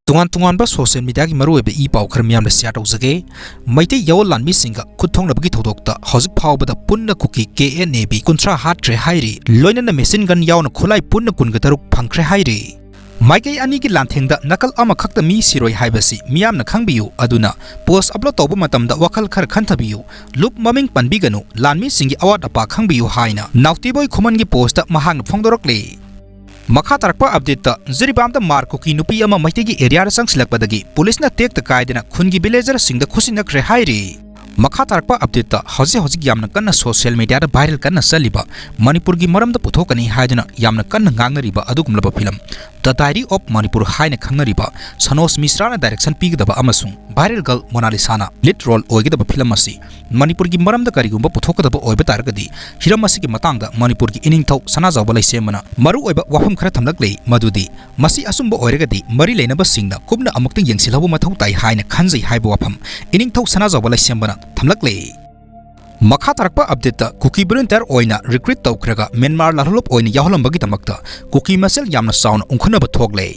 Tungan social media ki maruoiba I paw khar miyamna share tawjage Meitei yaw lanmi singa khutthongnabagi thodokta hojik phawbada punna kuki KNAB kuntra hatre hairi loinana machine gun yawna khulai punna kunga taruk phangkhre hairi Maikei ani ki lanthengda nakal ama khakta mi siroi haibasi miyamna khangbiyu aduna post upload tawba matamda wakhal khar khanthabiyu loop maming panbiganu lanmi singi awat apa khangbiyu haina nautiboy khuman gi post mahang phongdorokle Makha tarakpa update ta Ziribamda Kuki Nupi ama Meitei area sangsilakpadagi police na tek ta kaidena khungi villager singda khusinakre hairi Makha tarakpa update ta hojik yamna kanna social media da viral kanna saliba Manipur gi maramda puthokani haidena yamna kanna ngangnariba adugumlaba film The Diary of Manipur haina khangnariba Sanos Misra na direction pigdaba amasung viral girl Mona Lisana lead role oigidaba film asi Manipur gi maramda karigumba puthokadaba oiba targadi hiram asi gi matangda Manipur gi Iningthou sanajawba laisemana maru oiba wafam khara thamlaklei madudi masi asumba oiragadi mari leinaba singna kubna amukting yengsilhabu mathau tai haina khanjai haiba wafam Iningthou sanajawba laisembana thamlaklei Makha tarakpa update ta Kuki volunteer oina recruit tawkhraga Myanmar larholop oina yaholambagi tamakta Kuki Masel yamna sound ungkhanaba thoklei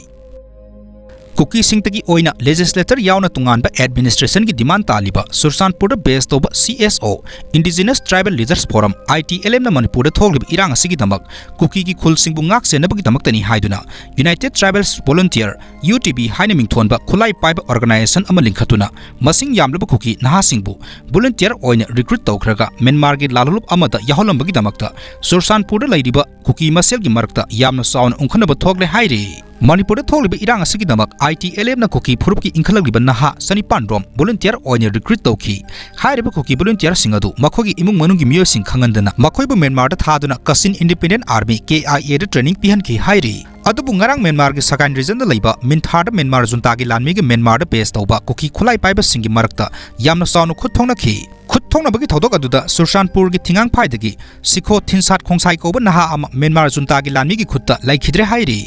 Kuki singtagi oina legislator yauna tunganba administration ki demand taliba Sursanpur based toba CSO Indigenous Tribal Leaders Forum ITLM na Manipur thoglib irang asigi tamak Kuki ki khul singbu ngak senabagi tamak tani haiduna United Tribals Volunteer UTB haina mingthonba khulai paiba organization ama linkhatuna masing yamlaba Kuki naha singbu volunteer oina recruit tawkhraga Myanmar gi lalulup amada yaholambagi tamakta Sursanpur laidiba Kuki Masel gi marakta yamna sound ungkhanaba thogle hairi Manipur thogliba irang asigi damak ITLM na Kuki phurup ki inkhalagliba naha sanipan rom volunteer oina recruit tawki hairiba Kuki volunteer singadu makhogi imung manungi miyo sing khangandana makhoibu Myanmar da thaduna Kachin Independent Army KIA da training pihan ki hairi adubu ngarang Myanmar gi Sakan region da leiba Minthar da Myanmar junta gi lanmi gi Myanmar da base tawba Kuki khulai paiba singi marakta yamna saunu khutthongnakhi khutthongnabagi thodok aduda Sursanpur gi thingang phaidagi sikho thinsat khongsai koba naha ama Myanmar junta gi lanmi gi khutta laikhidre hairi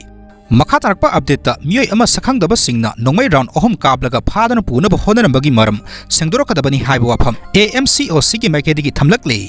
Makha tarakpa update ta miyoi ama sakhangdaba singna nongmai round ohum kablaga phadana punaba honanabagi maram sengdorokadabani haiba wafam AMCOC gi maikedi gi thamlaklei